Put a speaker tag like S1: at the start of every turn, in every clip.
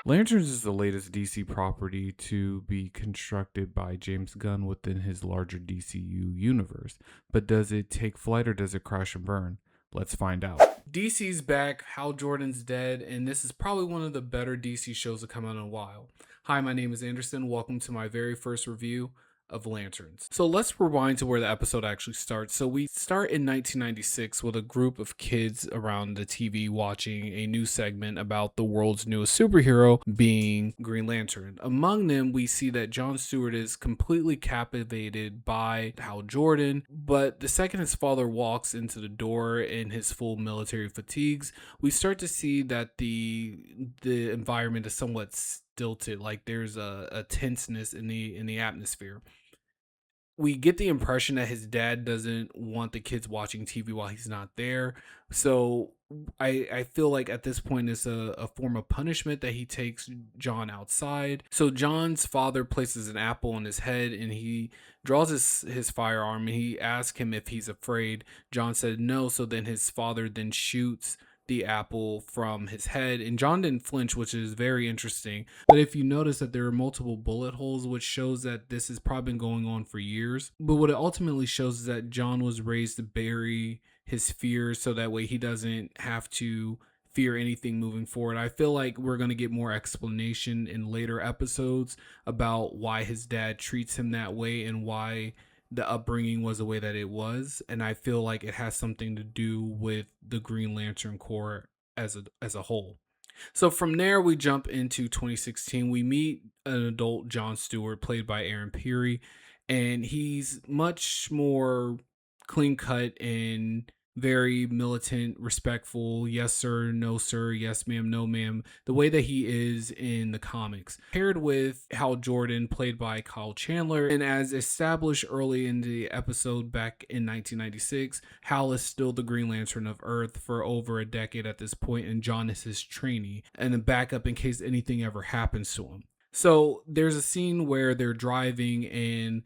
S1: Lanterns is the latest DC property to be constructed by James Gunn within his larger DCU universe. But does it take flight or does it crash and burn? Let's find out. DC's back, Hal Jordan's dead, and this is probably one of the better DC shows to come out in a while. Hi, my name is Anderson. Welcome to my very first review of Lanterns. So let's rewind to where the episode actually starts. So we start in 1996 with a group of kids around the TV watching a new segment about the world's newest superhero being Green Lantern. Among them, we see that John Stewart is completely captivated by Hal Jordan, but the second his father walks into the door in his full military fatigues, we start to see that the environment is somewhat stilted, like there's a tenseness in the atmosphere. We get the impression that his dad doesn't want the kids watching TV while he's not there. So I feel like at this point it's a form of punishment that he takes John outside. So John's father places an apple on his head and he draws his firearm and he asks him if he's afraid. John said no. So then his father then shoots the apple from his head, and John didn't flinch, which is very interesting. But if you notice that there are multiple bullet holes, which shows that this has probably been going on for years. But what it ultimately shows is that John was raised to bury his fears so that way he doesn't have to fear anything moving forward. I feel like we're going to get more explanation in later episodes about why his dad treats him that way and why the upbringing was the way that it was, and I feel like it has something to do with the Green Lantern Corps as a whole. So from there we jump into 2016. We meet an adult John Stewart played by Aaron Peary, and he's much more clean cut and very militant, respectful, yes sir, no sir, yes ma'am, no ma'am, the way that he is in the comics. Paired with Hal Jordan, played by Kyle Chandler, and as established early in the episode back in 1996, Hal is still the Green Lantern of Earth for over a decade at this point, and John is his trainee and a backup in case anything ever happens to him. So there's a scene where they're driving and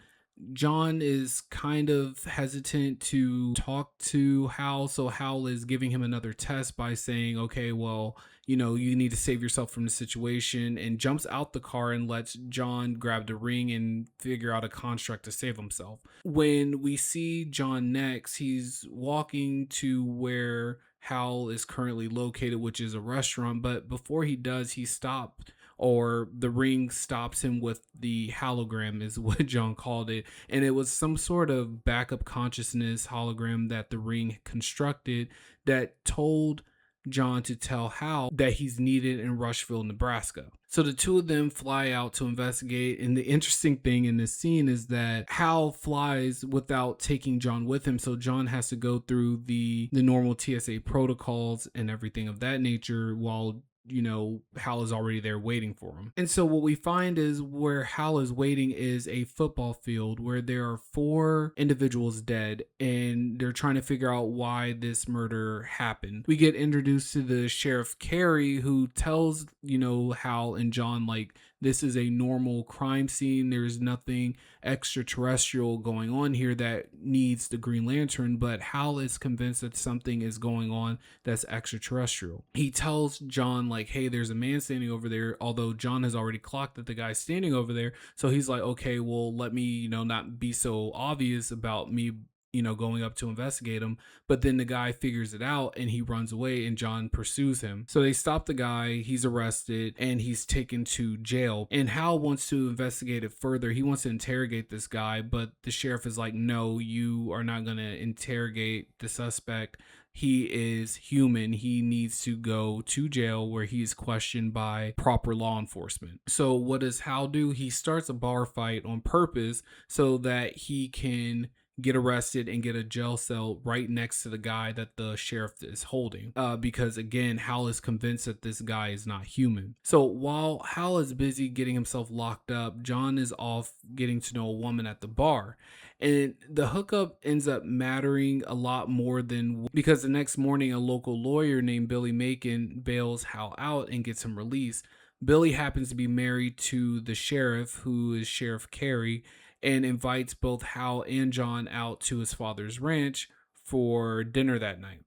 S1: John is kind of hesitant to talk to Hal, so Hal is giving him another test by saying, okay, well, you need to save yourself from the situation, and jumps out the car and lets John grab the ring and figure out a construct to save himself. When we see John next, he's walking to where Hal is currently located, which is a restaurant, but before he does, he stopped, or the ring stops him with the hologram is what John called it. And it was some sort of backup consciousness hologram that the ring constructed that told John to tell Hal that he's needed in Rushville, Nebraska. So the two of them fly out to investigate. And the interesting thing in this scene is that Hal flies without taking John with him. So John has to go through the normal TSA protocols and everything of that nature while Hal is already there waiting for him. And so what we find is where Hal is waiting is a football field where there are 4 individuals dead, and they're trying to figure out why this murder happened. We get introduced to the Sheriff Carey, who tells, Hal and John, like, this is a normal crime scene. There's nothing extraterrestrial going on here that needs the Green Lantern, but Hal is convinced that something is going on that's extraterrestrial. He tells John, like, hey, there's a man standing over there, although John has already clocked that the guy's standing over there. So he's like, okay, well, let me, not be so obvious about me going up to investigate him. But then the guy figures it out and he runs away, and John pursues him. So they stop the guy, he's arrested, and he's taken to jail. And Hal wants to investigate it further. He wants to interrogate this guy, but the sheriff is like, no, you are not going to interrogate the suspect. He is human. He needs to go to jail where he's questioned by proper law enforcement. So what does Hal do? He starts a bar fight on purpose so that he can get arrested and get a jail cell right next to the guy that the sheriff is holding. Because again, Hal is convinced that this guy is not human. So while Hal is busy getting himself locked up, John is off getting to know a woman at the bar. And the hookup ends up mattering a lot more than, because the next morning a local lawyer named Billy Macon bails Hal out and gets him released. Billy happens to be married to the sheriff, who is Sheriff Carey, and invites both Hal and John out to his father's ranch for dinner that night.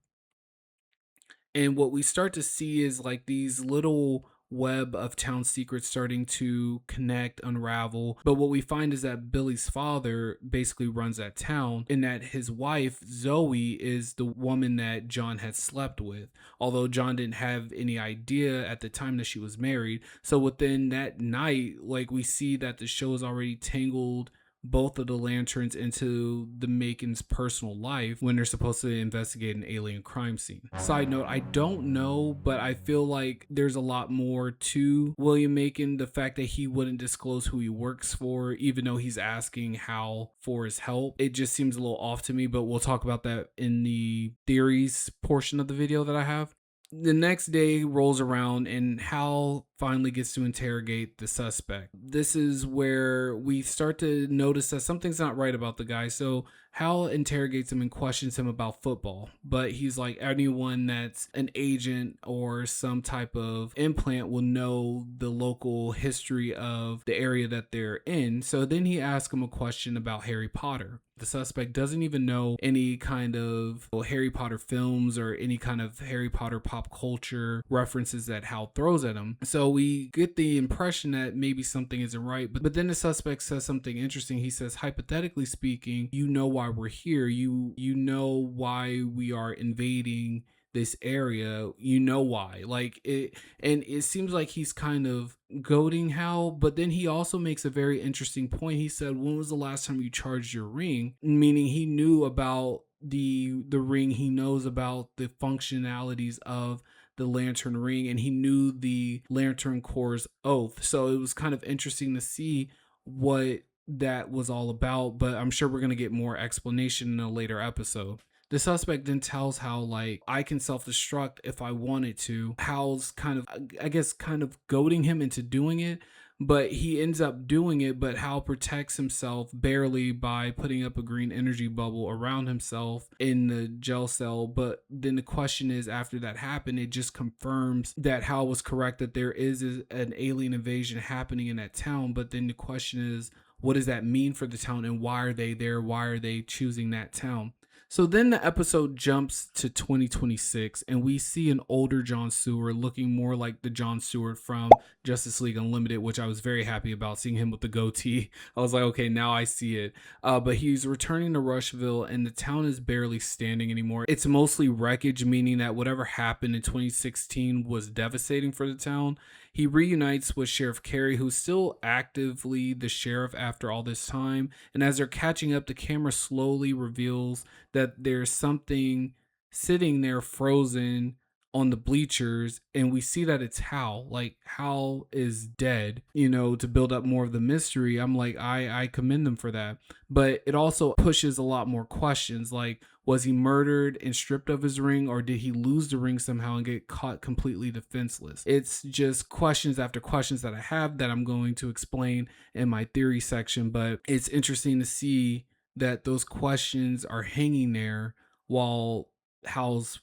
S1: And what we start to see is like these little web of town secrets starting to connect, unravel. But what we find is that Billy's father basically runs that town, and that his wife, Zoe, is the woman that John had slept with. Although John didn't have any idea at the time that she was married. So within that night, like, we see that the show is already tangled both of the lanterns into the Macon's personal life when they're supposed to investigate an alien crime scene. Side note, I don't know, but I feel like there's a lot more to William Macon. The fact that he wouldn't disclose who he works for, even though he's asking Hal for his help, it just seems a little off to me, but we'll talk about that in the theories portion of the video that I have. The next day rolls around and Hal finally gets to interrogate the suspect. This is where we start to notice that something's not right about the guy. So Hal interrogates him and questions him about football, but he's like, anyone that's an agent or some type of implant will know the local history of the area that they're in. So then he asks him a question about Harry Potter. The suspect doesn't even know any kind of Harry Potter films or any kind of Harry Potter pop culture references that Hal throws at him. So we get the impression that maybe something isn't right. But then the suspect says something interesting. He says, hypothetically speaking, you know why we're here. You know why we are invading this area. You know why. Like it, and it seems like he's kind of goading Hal, but then he also makes a very interesting point. He said, when was the last time you charged your ring? Meaning he knew about the ring. He knows about the functionalities of the lantern ring, and he knew the Lantern Corps' oath. So it was kind of interesting to see what that was all about, but I'm sure we're going to get more explanation in a later episode. The suspect then tells Hal, like, I can self-destruct if I wanted to. Hal's kind of, I guess, kind of goading him into doing it, but he ends up doing it. But Hal protects himself barely by putting up a green energy bubble around himself in the jail cell. But then the question is, after that happened, it just confirms that Hal was correct, that there is an alien invasion happening in that town. But then the question is, what does that mean for the town, and why are they there? Why are they choosing that town? So then the episode jumps to 2026, and we see an older John Stewart looking more like the John Stewart from Justice League Unlimited, which I was very happy about seeing him with the goatee. I was like, okay, now I see it. But he's returning to Rushville, and the town is barely standing anymore. It's mostly wreckage, meaning that whatever happened in 2016 was devastating for the town. He reunites with Sheriff Carey, who's still actively the sheriff after all this time. And as they're catching up, the camera slowly reveals that there's something sitting there frozen on the bleachers, and we see that it's Hal. Like, Hal is dead, to build up more of the mystery. I'm like, I commend them for that. But it also pushes a lot more questions, like, was he murdered and stripped of his ring, or did he lose the ring somehow and get caught completely defenseless? It's just questions after questions that I have that I'm going to explain in my theory section, but it's interesting to see that those questions are hanging there while Hal's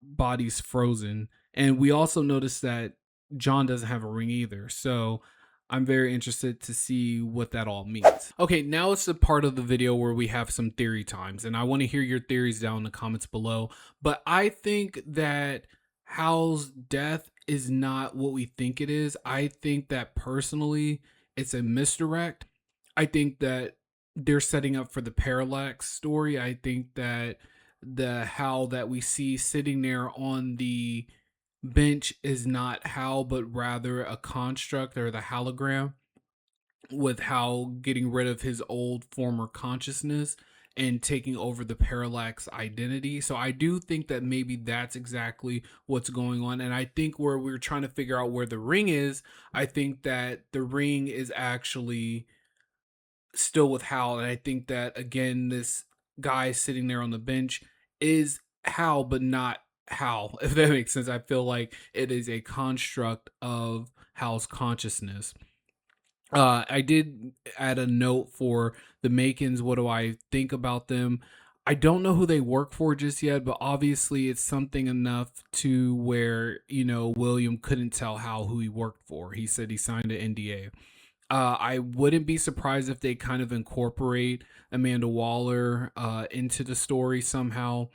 S1: body's frozen. And we also notice that John doesn't have a ring either. So I'm very interested to see what that all means. Okay, now it's the part of the video where we have some theory times, and I want to hear your theories down in the comments below. But I think that Hal's death is not what we think it is. I think that personally, it's a misdirect. I think that they're setting up for the parallax story. I think that the Hal that we see sitting there on the bench is not Hal, but rather a construct, or the hologram, with Hal getting rid of his old former consciousness and taking over the parallax identity. So I do think that maybe that's exactly what's going on. And I think where we're trying to figure out where the ring is, I think that the ring is actually still with Hal. And I think that, again, this guy sitting there on the bench is Hal, but not Hal, if that makes sense. I feel like it is a construct of Hal's consciousness. I did add a note for the Macons. What do I think about them? I don't know who they work for just yet, but obviously it's something enough to where, William couldn't tell Hal who he worked for. He said he signed an NDA. I wouldn't be surprised if they kind of incorporate Amanda Waller into the story somehow.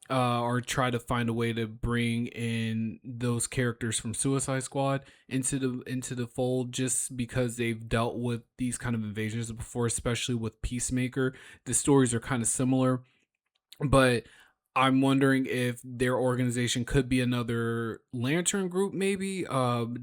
S1: or try to find a way to bring in those characters from Suicide Squad into the fold, just because they've dealt with these kind of invasions before, especially with Peacemaker. The stories are kind of similar, but I'm wondering if their organization could be another Lantern group, maybe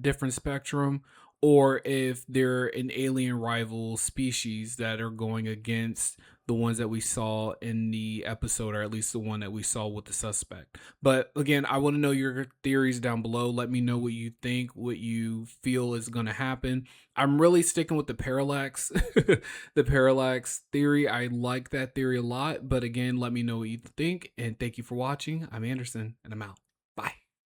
S1: different spectrum, or if they're an alien rival species that are going against the ones that we saw in the episode, or at least the one that we saw with the suspect. But again, I want to know your theories down below. Let me know what you think, what you feel is going to happen. I'm really sticking with the parallax, the parallax theory. I like that theory a lot. But again, let me know what you think. And thank you for watching. I'm Anderson, and I'm out. Bye.